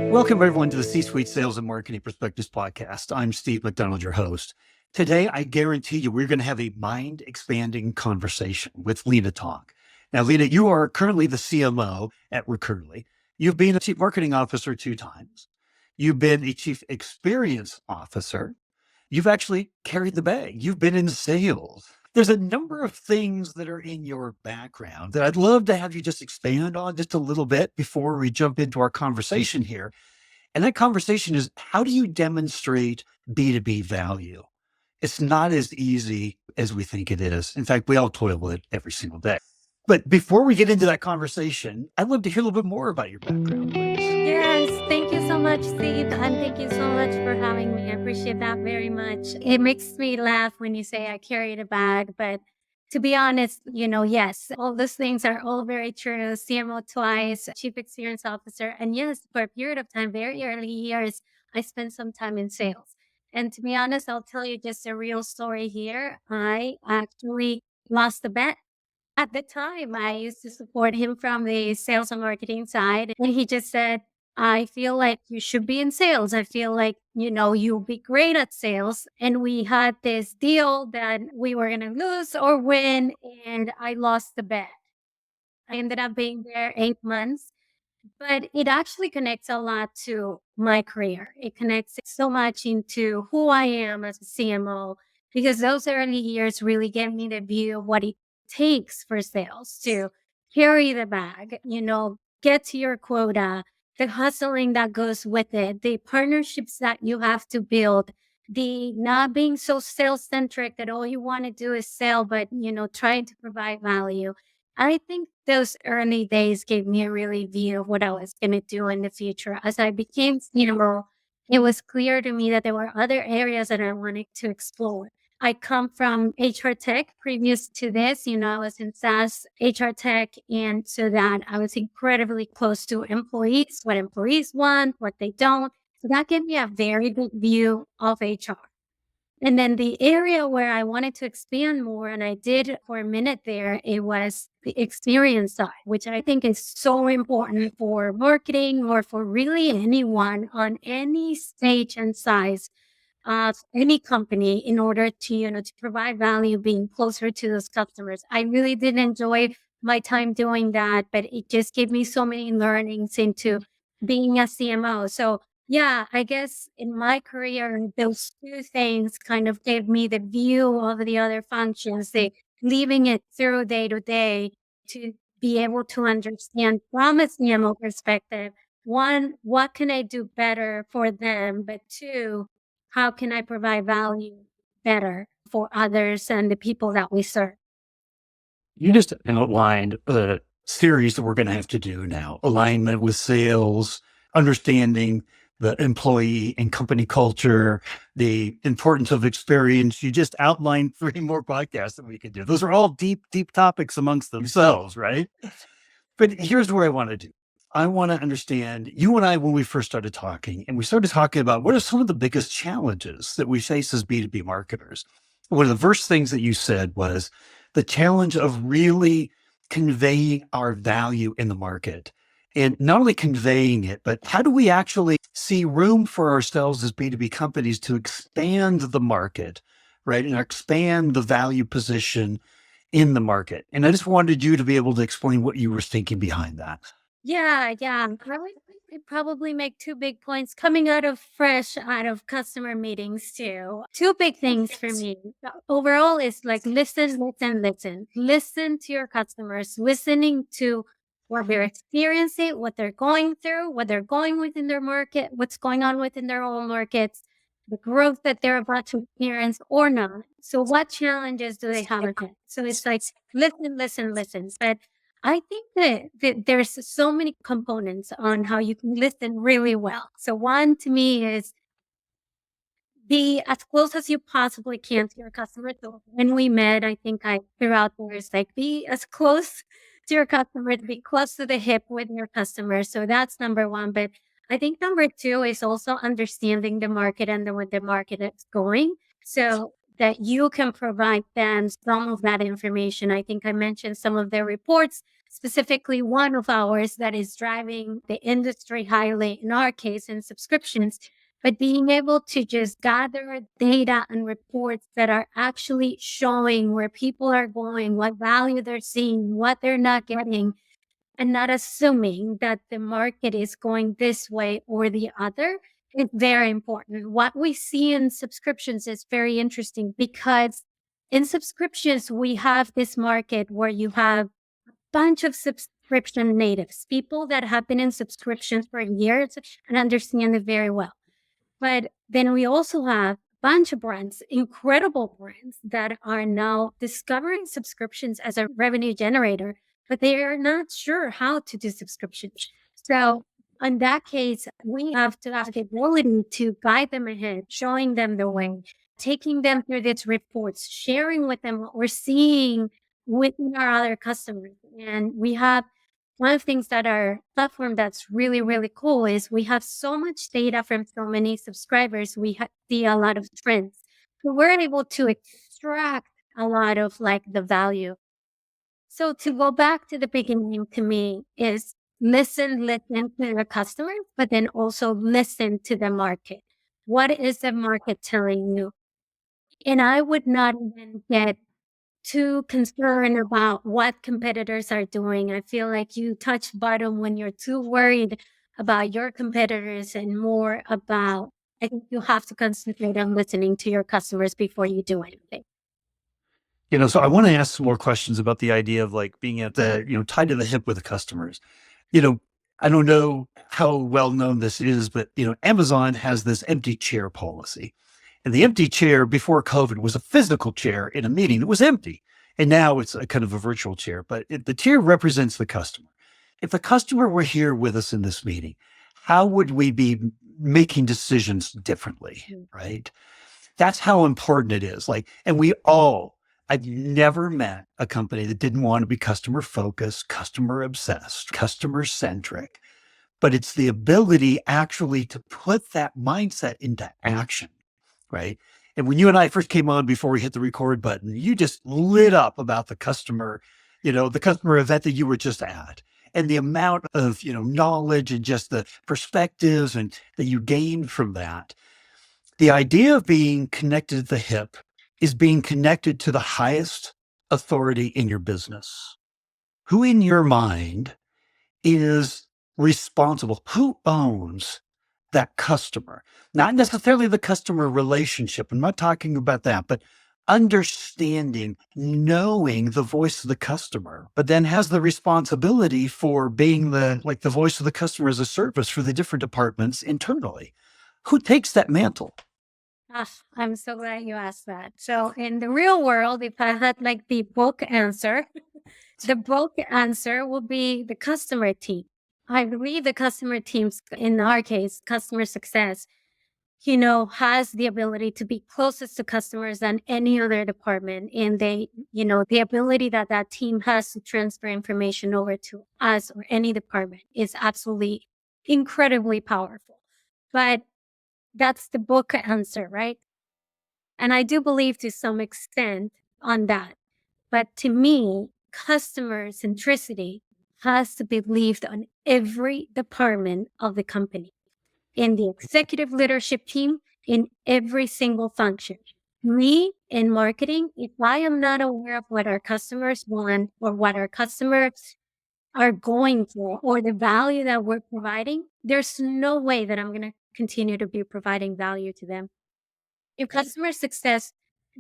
Welcome, everyone, to the C-Suite Sales and Marketing Perspectives podcast. I'm Steve McDonald, your host. Today, I guarantee you we're going to have a mind-expanding conversation with Lina Tonk. Now, Lina, you are currently the CMO at Recurly. You've been a Chief Marketing Officer 2 times. You've been a Chief Experience Officer. You've actually carried the bag. You've been in sales. There's a number of things that are in your background that I'd love to have you just expand on just a little bit before we jump into our conversation here. And that conversation is, how do you demonstrate B2B value? It's not as easy as we think it is. In fact, we all toil with it every single day. But before we get into that conversation, I'd love to hear a little bit more about your background, please. Yes, thank you so much, Steve. And thank you so much for having me. I appreciate that very much. It makes me laugh when you say I carried a bag, but to be honest, yes, all those things are all very true. CMO twice, Chief Experience Officer. And yes, for a period of time, very early years, I spent some time in sales. And to be honest, I'll tell you just a real story here. I actually lost a bet. At the time, I used to support him from the sales and marketing side. And he just said, I feel like you should be in sales. I feel like, you'll be great at sales. And we had this deal that we were going to lose or win. And I lost the bet. I ended up being there 8 months. But it actually connects a lot to my career. It connects so much into who I am as a CMO, because those early years really gave me the view of what it takes for sales to carry the bag, get to your quota, the hustling that goes with it, the partnerships that you have to build, the not being so sales centric that all you want to do is sell, but, trying to provide value. I think those early days gave me a really view of what I was going to do in the future. As I became CMO, it was clear to me that there were other areas that I wanted to explore. I come from HR tech. Previous to this, I was in SaaS HR tech. And so that I was incredibly close to employees, what employees want, what they don't. So that gave me a very good view of HR. And then the area where I wanted to expand more, and I did for a minute there, it was the experience side, which I think is so important for marketing or for really anyone on any stage and size of any company in order to, to provide value, being closer to those customers. I really did enjoy my time doing that, but it just gave me so many learnings into being a CMO. So yeah, I guess in my career, those two things kind of gave me the view of the other functions, the leaving it through day to day to be able to understand from a CMO perspective, one, what can I do better for them? But two, how can I provide value better for others and the people that we serve? You just outlined a series that we're going to have to do now: alignment with sales, understanding the employee and company culture, the importance of experience. You just outlined 3 more podcasts that we could do. Those are all deep, deep topics amongst themselves, right? But here's where I want to do. I want to understand, you and I, when we first started talking, and we started talking about what are some of the biggest challenges that we face as B2B marketers. One of the first things that you said was the challenge of really conveying our value in the market. And not only conveying it, but how do we actually see room for ourselves as B2B companies to expand the market, right? And expand the value position in the market. And I just wanted you to be able to explain what you were thinking behind that. Yeah. I probably make 2 big points coming fresh out of customer meetings too. 2 big things for me. Overall is like listen to your customers, listening to what they're experiencing, what they're going through, what they're going within their market, what's going on within their own markets, the growth that they're about to experience or not. So what challenges do they have ahead? So it's like, listen. But I think that there's so many components on how you can listen really well. So one to me is be as close as you possibly can to your customer. So when we met, I think I threw out words like be as close to your customer, to be close to the hip with your customer. So that's number one. But I think number two is also understanding the market and where the market is going. So that you can provide them some of that information. I think I mentioned some of their reports, specifically one of ours that is driving the industry highly in our case in subscriptions. But being able to just gather data and reports that are actually showing where people are going, what value they're seeing, what they're not getting, and not assuming that the market is going this way or the other is very important. What we see in subscriptions is very interesting because in subscriptions, we have this market where you have a bunch of subscription natives, people that have been in subscriptions for years and understand it very well. But then we also have a bunch of brands, incredible brands that are now discovering subscriptions as a revenue generator, but they are not sure how to do subscriptions. So in that case, we have to have the ability to guide them ahead, showing them the way, taking them through these reports, sharing with them what we're seeing within our other customers. And we have one of the things that our platform that's really, really cool is we have so much data from so many subscribers. We see a lot of trends. So we're able to extract a lot of like the value. So to go back to the beginning to me is listen to the customer, but then also listen to the market. What is the market telling you? And I would not even get too concerned about what competitors are doing. I feel like you touch bottom when you're too worried about your competitors and more about, I think you have to concentrate on listening to your customers before you do anything. So I want to ask some more questions about the idea of like being at the, tied to the hip with the customers. You know, I don't know how well known this is, but, Amazon has this empty chair policy. And the empty chair before COVID was a physical chair in a meeting that was empty. And now it's a kind of a virtual chair, but the chair represents the customer. If the customer were here with us in this meeting, how would we be making decisions differently? Right. That's how important it is. I've never met a company that didn't want to be customer focused, customer obsessed, customer centric, but it's the ability actually to put that mindset into action. Right. And when you and I first came on before we hit the record button, you just lit up about the customer event that you were just at and the amount of, knowledge and just the perspectives and that you gained from that. The idea of being connected to the hip is being connected to the highest authority in your business. Who in your mind is responsible? Who owns that customer? Not necessarily the customer relationship. I'm not talking about that, but understanding, knowing the voice of the customer, but then has the responsibility for being the voice of the customer as a service for the different departments internally. Who takes that mantle? Ah, I'm so glad you asked that. So in the real world, if I had like the book answer, the book answer will be the customer team. I believe the customer teams, in our case, customer success, has the ability to be closest to customers than any other department. And the ability that that team has to transfer information over to us or any department is absolutely incredibly powerful. But that's the book answer, right? And I do believe to some extent on that. But to me, customer centricity has to be lived on every department of the company, in the executive leadership team, in every single function. Me in marketing, if I am not aware of what our customers want or what our customers are going for or the value that we're providing, there's no way that I'm going to continue to be providing value to them. If customer success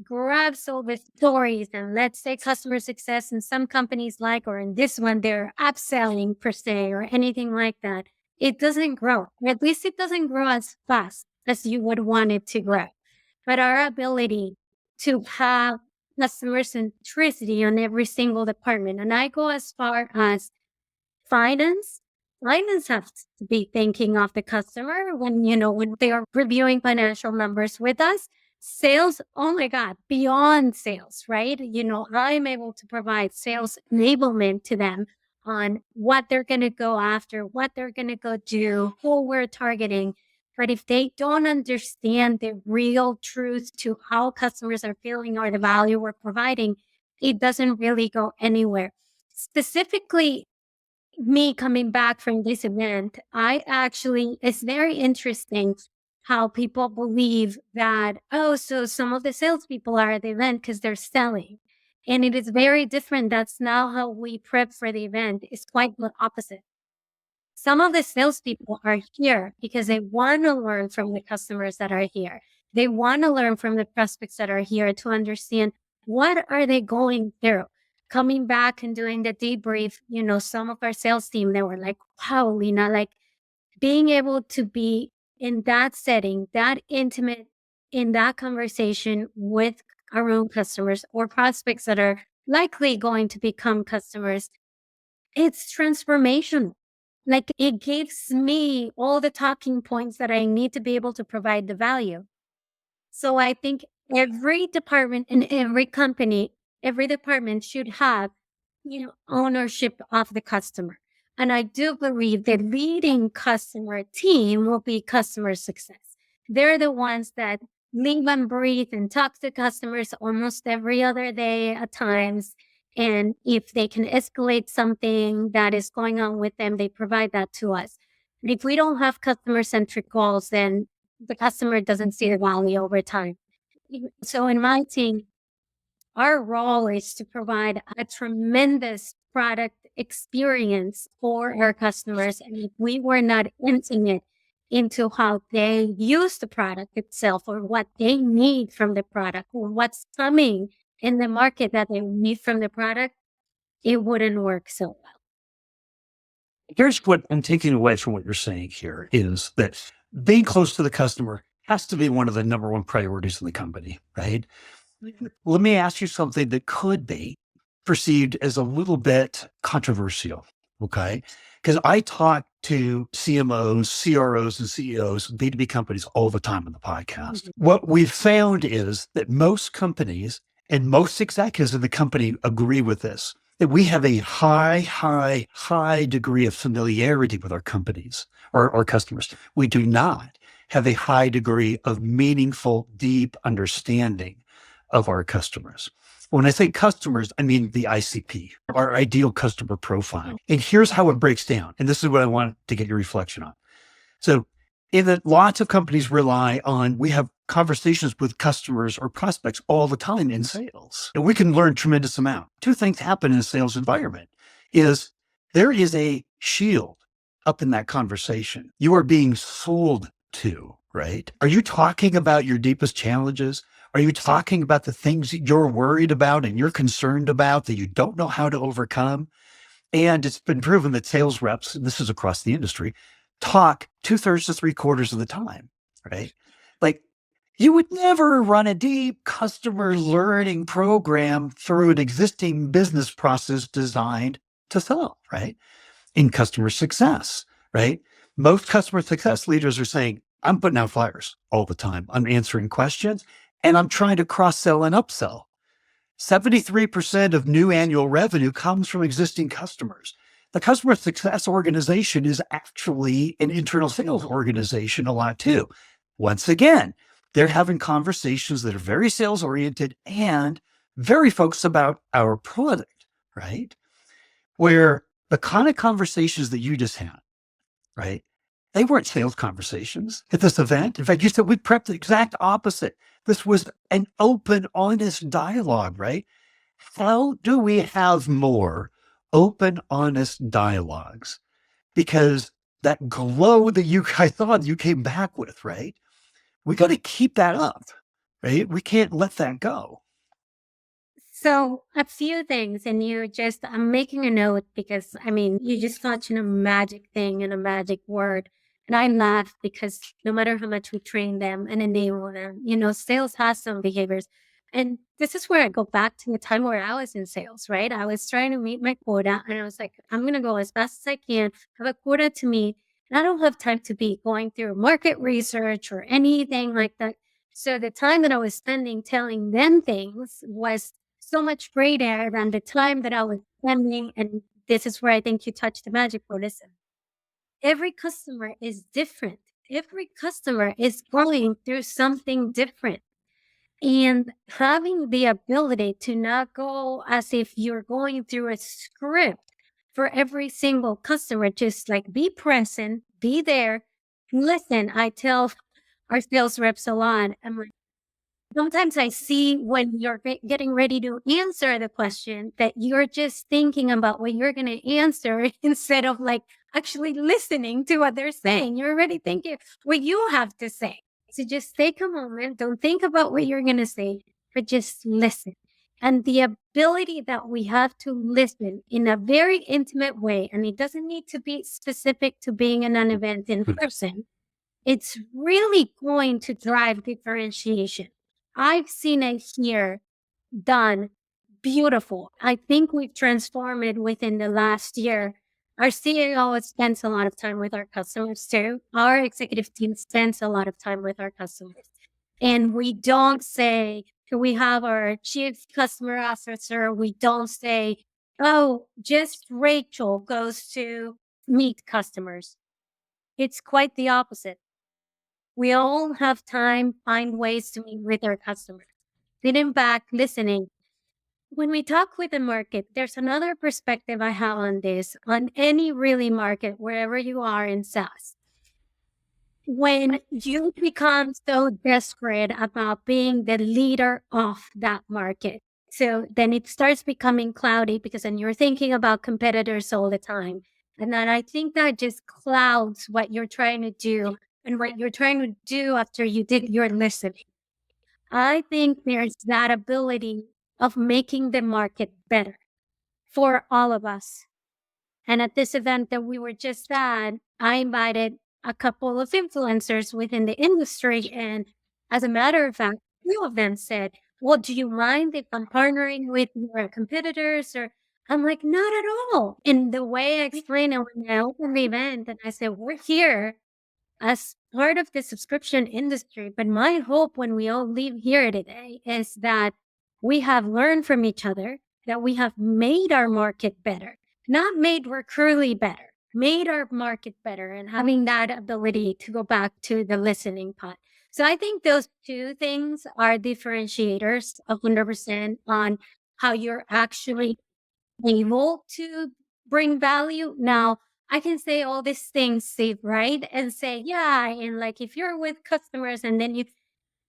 grabs all the stories, and let's say customer success in some companies or in this one, they're upselling per se or anything like that, it doesn't grow. Or at least it doesn't grow as fast as you would want it to grow. But our ability to have customer centricity on every single department, and I go as far as finance. Finance has to be thinking of the customer when they are reviewing financial numbers with us. Sales, oh my God, beyond sales, right? I'm able to provide sales enablement to them on what they're going to go after, what they're going to go do, who we're targeting. But if they don't understand the real truth to how customers are feeling or the value we're providing, it doesn't really go anywhere. Specifically, me coming back from this event, it's very interesting how people believe that, oh, so some of the salespeople are at the event because they're selling. And it is very different. That's not how we prep for the event. It's quite the opposite. Some of the salespeople are here because they want to learn from the customers that are here. They want to learn from the prospects that are here to understand what are they going through. Coming back and doing the debrief, some of our sales team, they were like, wow, Lina, like being able to be in that setting, that intimate, in that conversation with our own customers or prospects that are likely going to become customers, it's transformational. Like it gives me all the talking points that I need to be able to provide the value. So I think every department in every department should have, ownership of the customer. And I do believe the leading customer team will be customer success. They're the ones that live and breathe and talk to customers almost every other day at times. And if they can escalate something that is going on with them, they provide that to us. And if we don't have customer centric goals, then the customer doesn't see the value over time. So in my team, our role is to provide a tremendous product experience for our customers. And if we were not intimate into how they use the product itself or what they need from the product or what's coming in the market that they need from the product, it wouldn't work so well. Here's what I'm taking away from what you're saying here is that being close to the customer has to be one of the number one priorities in the company, right? Let me ask you something that could be perceived as a little bit controversial. Okay. Because I talk to CMOs, CROs, and CEOs, of B2B companies all the time on the podcast. What we've found is that most companies and most executives in the company agree with this, that we have a high degree of familiarity with our companies or our customers. We do not have a high degree of meaningful, deep understanding of our customers. When I say customers, I mean the ICP, our ideal customer profile. And here's how it breaks down. And this is what I want to get your reflection on. So in that lots of companies rely on, we have conversations with customers or prospects all the time in sales. And we can learn tremendous amount. Two things happen in a sales environment is there is a shield up in that conversation. You are being sold to, right? Are you talking about your deepest challenges? Are you talking about the things that you're worried about and you're concerned about that you don't know how to overcome? And it's been proven that sales reps, and this is across the industry, talk 2/3 to 3/4 of the time, right? Like you would never run a deep customer learning program through an existing business process designed to sell, right? In customer success, right? Most customer success leaders are saying, I'm putting out flyers all the time. I'm answering questions and I'm trying to cross sell and upsell. 73% of new annual revenue comes from existing customers. The customer success organization is actually an internal sales organization a lot too. Once again, they're having conversations that are very sales oriented and very focused about our product, right? Where the kind of conversations that you just had, right? They weren't sales conversations at this event. In fact, you said we prepped the exact opposite. This was an open, honest dialogue, right? How do we have more open, honest dialogues? Because that glow that I thought you came back with, right? We got to keep that up, right? We can't let that go. So a few things, and I'm making a note because you just touched on a magic thing and a magic word. And I laugh because no matter how much we train them and enable them, sales has some behaviors. And this is where I go back to the time where I was in sales, right? I was trying to meet my quota and I was like, I'm going to go as fast as I can, have a quota to meet. And I don't have time to be going through market research or anything like that. So the time that I was spending telling them things was so much greater than the time that I was spending. And this is where I think you touched the magic word. Listen, every customer is different. every customer is going through something different. And having the ability to not go as if you're going through a script for every single customer, just like be present, be there, listen. I tell our sales reps a lot. I'm like, sometimes I see when you're getting ready to answer the question that you're just thinking about what you're going to answer instead of like actually listening to what they're saying. You're already thinking what you have to say. So just take a moment. Don't think about what you're going to say, but just listen. And the ability that we have to listen in a very intimate way, and it doesn't need to be specific to being in an event in person, it's really going to drive differentiation. I've seen it here done beautiful. I think we've transformed it within the last year. Our CEO spends a lot of time with our customers too. Our executive team spends a lot of time with our customers. And we don't say, we have our chief customer officer, we don't say, oh, just Rachel goes to meet customers. It's quite the opposite. We all have time, find ways to meet with our customers. Sitting back, listening. When we talk with the market, there's another perspective I have on this, on any really market, wherever you are in SaaS. When you become so desperate about being the leader of that market, so then it starts becoming cloudy because then you're thinking about competitors all the time. And then I think that just clouds what you're trying to do and what you're trying to do after you did your listening. I think there's that ability of making the market better for all of us. And at this event that we were just at, I invited a couple of influencers within the industry. And as a matter of fact, few of them said, well, do you mind if I'm partnering with your competitors? Or I'm like, not at all. And the way I explained it when I opened the event, and I said, we're here as part of the subscription industry. But my hope when we all leave here today is that we have learned from each other, that we have made our market better, not made Recurly better, made our market better, and having that ability to go back to the listening part. So I think those two things are differentiators 100% on how you're actually able to bring value. Now, I can say all these things, Steve, right? And say, yeah, and like if you're with customers and then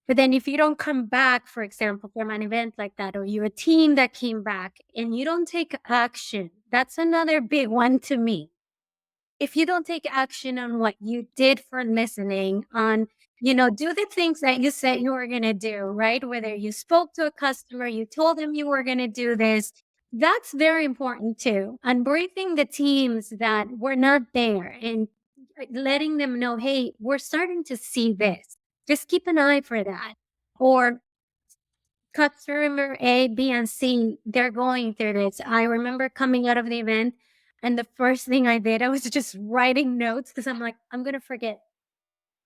but then if you don't come back, for example, from an event like that, or you're a team that came back and you don't take action, that's another big one to me. If you don't take action on what you did for listening, on, do the things that you said you were going to do, right? Whether you spoke to a customer, you told them you were going to do this, that's very important too. And briefing the teams that were not there and letting them know, hey, we're starting to see this. Just keep an eye for that. Or customer A, B, and C, they're going through this. I remember coming out of the event, and the first thing I did, I was just writing notes because I'm like, I'm going to forget.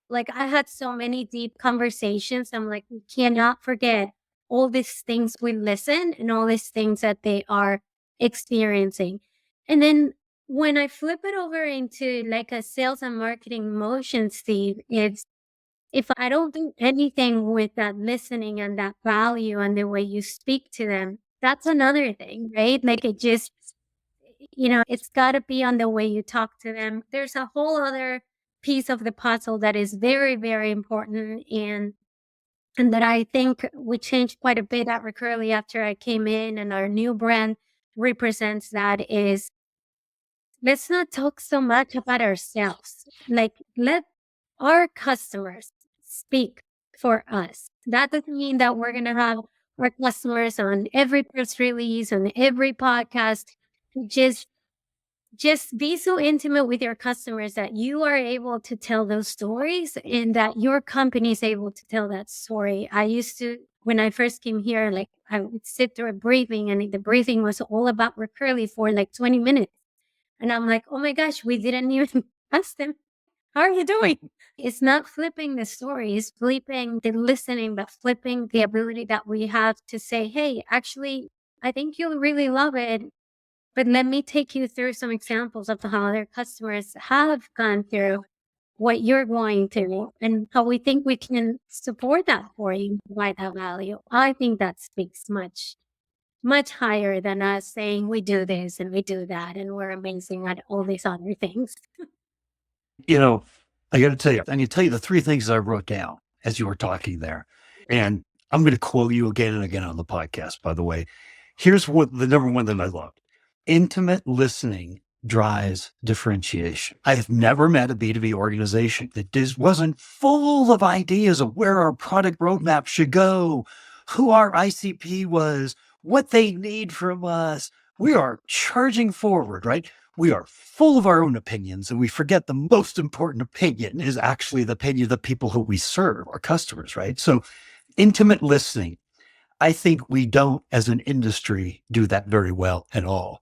Like, I had so many deep conversations. I'm like, we cannot forget all these things we listen and all these things that they are experiencing. And then when I flip it over into like a sales and marketing motion, Steve, it's if I don't do anything with that listening and that value and the way you speak to them, that's another thing, right? Like it just, it's got to be on the way you talk to them. There's a whole other piece of the puzzle that is very, very important and that I think we changed quite a bit at Recurly after I came in and our new brand represents that is let's not talk so much about ourselves. Like let our customers speak for us. That doesn't mean that we're going to have our customers on every press release, on every podcast. Just just be so intimate with your customers that you are able to tell those stories and that your company is able to tell that story. I used to, when I first came here, like I would sit through a briefing and the briefing was all about Recurly for like 20 minutes. And I'm like, oh my gosh, we didn't even ask them, how are you doing? It's not flipping the story, it's flipping the listening, but flipping the ability that we have to say, hey, actually, I think you'll really love it. But let me take you through some examples of how other customers have gone through. what you're going through and how we think we can support that for you, provide that value. I think that speaks much higher than us saying we do this and we do that and we're amazing at all these other things. You know, I got to tell you, I need to tell you the three things I wrote down as you were talking there. And I'm going to quote you again and again on the podcast, by the way. Here's what the number one that I love. Intimate listening drives differentiation. I have never met a B2B organization that just wasn't full of ideas of where our product roadmap should go, who our ICP was, what they need from us. We are charging forward, right? We are full of our own opinions, and we forget the most important opinion is actually the opinion of the people who we serve, our customers, right? So intimate listening, I think we don't, as an industry, do that very well at all.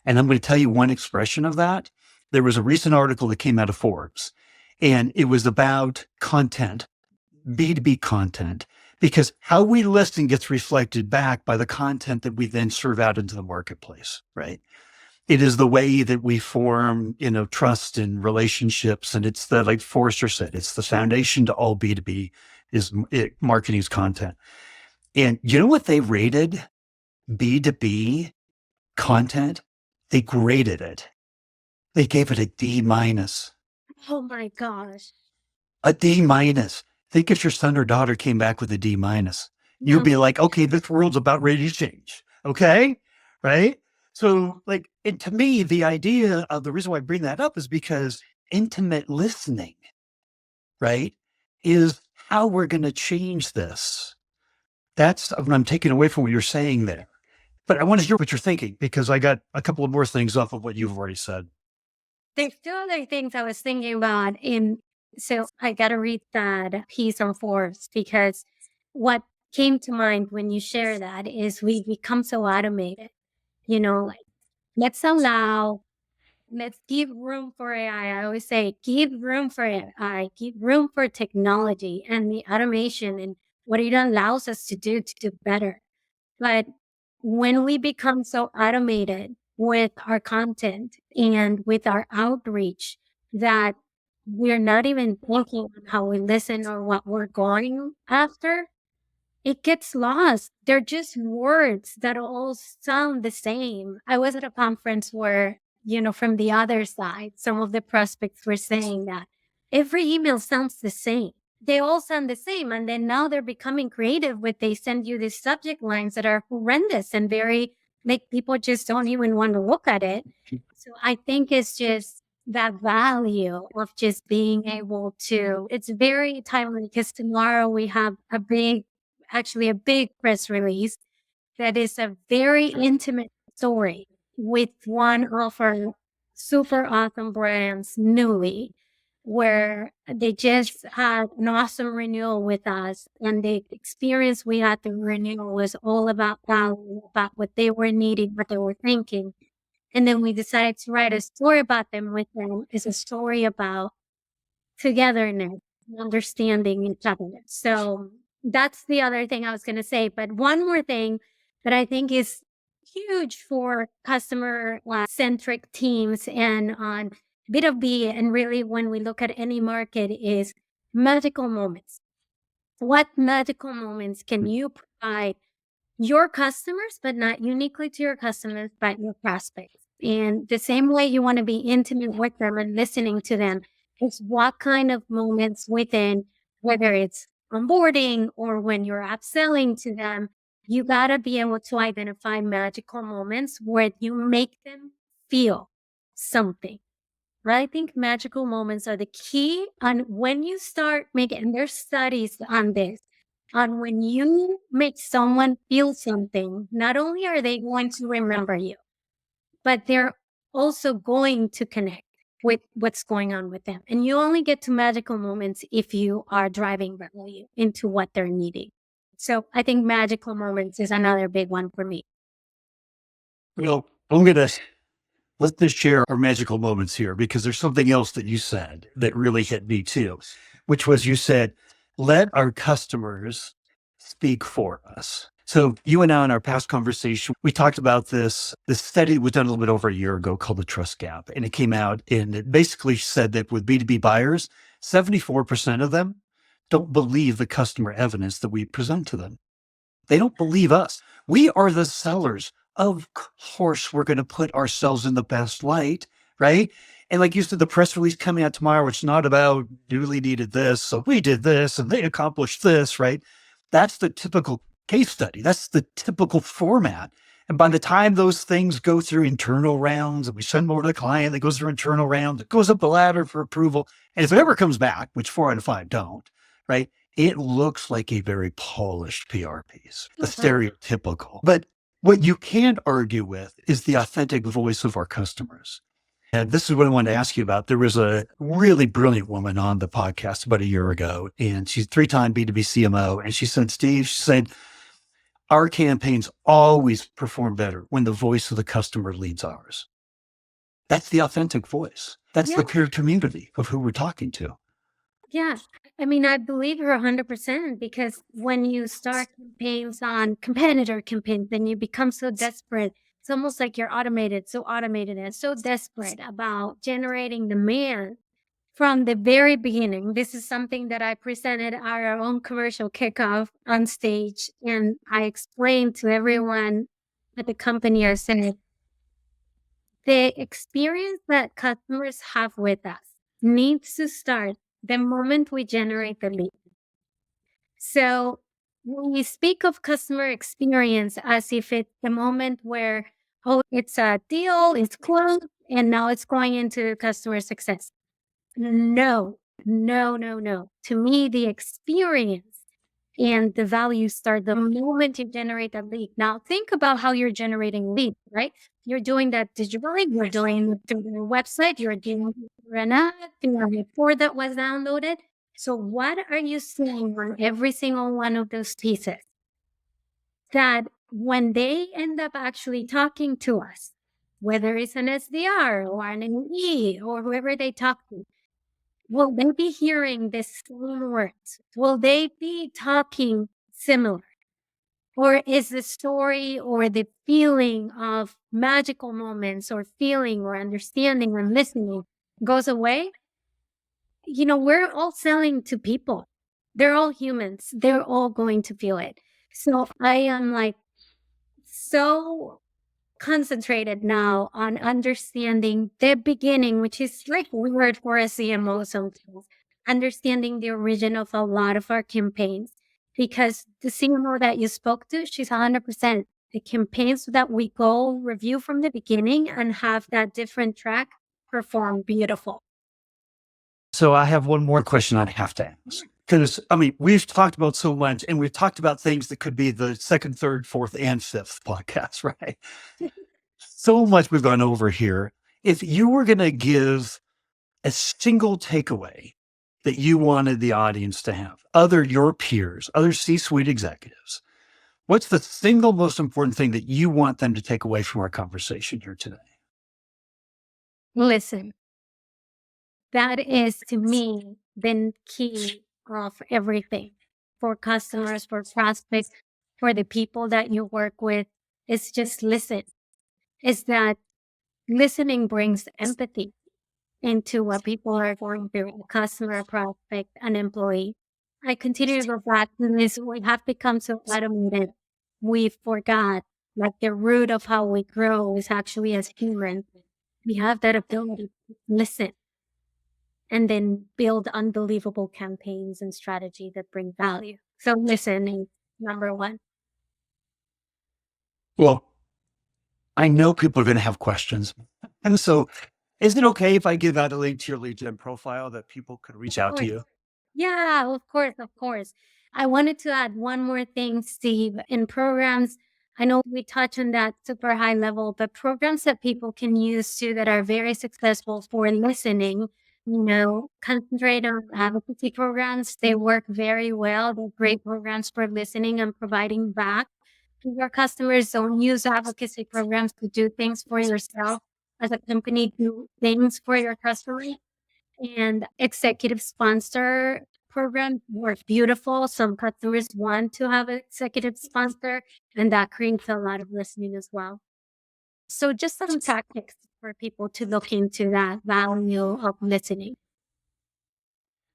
And I'm going to tell you one expression of that. There was a recent article that came out of Forbes, and it was about content, B2B content, because how we listen gets reflected back by the content that we then serve out into the marketplace, right? It is the way that we form, trust and relationships. And it's like Forrester said, it's the foundation to all B2B marketing's content. And you know what they rated B2B content? They graded it. They gave it a D minus. Oh my gosh. A D minus. Think if your son or daughter came back with a D minus, you'd be like, okay, this world's about ready to change. Okay. Right. So and to me, the idea of the reason why I bring that up is because intimate listening, right, is how we're going to change this. That's what I'm taking away from what you're saying there. But I want to hear what you're thinking, because I got a couple of more things off of what you've already said. There's two other things I was thinking about so I got to read that piece on Forbes, because what came to mind when you share that is we become so automated, like let's give room for AI. I always say, give room for AI, give room for technology and the automation and what it allows us to do better. But when we become so automated with our content and with our outreach that we're not even thinking on how we listen or what we're going after, it gets lost. They're just words that all sound the same. I was at a conference where, from the other side, some of the prospects were saying that every email sounds the same. They all sound the same. And then now they're becoming creative with they send you these subject lines that are horrendous and very, like, people just don't even want to look at it. So I think it's just that value of just being able to, it's very timely because tomorrow we have actually a big press release that is a very intimate story with one of our super awesome brands, Newly, where they just had an awesome renewal with us. And the experience we had the renewal was all about value, about what they were needing, what they were thinking. And then we decided to write a story about them with them. It's a story about togetherness, understanding each other. So that's the other thing I was going to say. But one more thing that I think is huge for customer-centric teams and on B2B, and really when we look at any market, is magical moments. What magical moments can you provide your customers, but not uniquely to your customers, but your prospects? And the same way you want to be intimate with them and listening to them is what kind of moments within, whether it's onboarding or when you're upselling to them, you got to be able to identify magical moments where you make them feel something. Right? I think magical moments are the key. And when you start making, and there's studies on this, on when you make someone feel something, not only are they going to remember you, but they're also going to connect with what's going on with them. And you only get to magical moments if you are driving value into what they're needing. So I think magical moments is another big one for me. Well, I'm going to let's just share our magical moments here, because there's something else that you said that really hit me too, which was you said, let our customers speak for us. So you and I in our past conversation, we talked about this study that was done a little bit over a year ago called the Trust Gap. And it came out and it basically said that with B2B buyers, 74% of them don't believe the customer evidence that we present to them. They don't believe us. We are the sellers. Of course, we're going to put ourselves in the best light, right? And like you said, the press release coming out tomorrow, it's not about Dooley needed this, so we did this, and they accomplished this, right? That's the typical case study. That's the typical format. And by the time those things go through internal rounds and we send them over to the client, it goes through internal rounds, it goes up the ladder for approval. And if it ever comes back, which 4 out of 5 don't, right? It looks like a very polished PR piece, a stereotypical. But what you can't argue with is the authentic voice of our customers. And this is what I wanted to ask you about. There was a really brilliant woman on the podcast about a year ago, and she's 3-time B2B CMO. And she said, Steve, she said, our campaigns always perform better when the voice of the customer leads ours. That's the authentic voice. That's the peer community of who we're talking to. Yeah. I mean, I believe her 100% because when you start campaigns on competitor campaigns, then you become so desperate. It's almost like you're so automated and so desperate about generating demand from the very beginning. This is something that I presented at our own commercial kickoff on stage. And I explained to everyone at the company, I said, the experience that customers have with us needs to start the moment we generate the lead. So when we speak of customer experience as if it's the moment where, oh, it's a deal, it's closed, and now it's going into customer success. No, no, no, no. To me, the experience and the value start the moment you generate that lead. Now, think about how you're generating leads, right? You're doing that digitally, you're doing it through your website, you're doing it through an app, through a report that was downloaded. So, what are you seeing on every single one of those pieces? That when they end up actually talking to us, whether it's an SDR or an NE or whoever they talk to, will they be hearing the same words? Will they be talking similar? Or is the story or the feeling of magical moments or feeling or understanding or listening goes away? You know, we're all selling to people. They're all humans. They're all going to feel it. So I am like so concentrated now on understanding the beginning, which is like weird for a CMO sometimes, understanding the origin of a lot of our campaigns. Because the CMO that you spoke to, she's 100%. The campaigns that we go review from the beginning and have that different track perform beautiful. So I have one more question I'd have to ask. Because, I mean, we've talked about so much and we've talked about things that could be the second, third, fourth, and fifth podcast, right? So much we've gone over here. If you were going to give a single takeaway that you wanted the audience to have, your peers, other C-suite executives, what's the single most important thing that you want them to take away from our conversation here today? Listen, that is to me the key of everything for customers, for prospects, for the people that you work with. It's just listen. Is that listening brings empathy into what people are going through, a customer, a prospect, an employee. I continue to go back to this. We have become so automated. We forgot like the root of how we grow is actually as humans. We have that ability to listen and then build unbelievable campaigns and strategy that bring value. So listening, number one. Well, I know people are going to have questions. And so is it okay if I give out a link to your LinkedIn profile that people could reach out to you? Yeah, of course, of course. I wanted to add one more thing, Steve. In programs, I know we touch on that super high level, but programs that people can use too that are very successful for listening, concentrate on advocacy programs. They work very well. They're great programs for listening and providing back to your customers. Don't use advocacy programs to do things for yourself. As a company, do things for your customers. And executive sponsor program work beautiful. Some customers want to have an executive sponsor, and that creates a lot of listening as well. So just some tactics for people to look into that value of listening.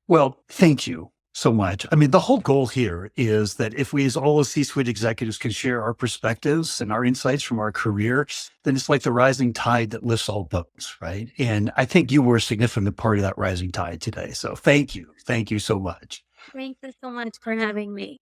Well, thank you so much. I mean, the whole goal here is that if we, as all as C-suite executives, can share our perspectives and our insights from our career, then it's like the rising tide that lifts all boats, right? And I think you were a significant part of that rising tide today. So thank you. Thank you so much. Thank you so much for having me.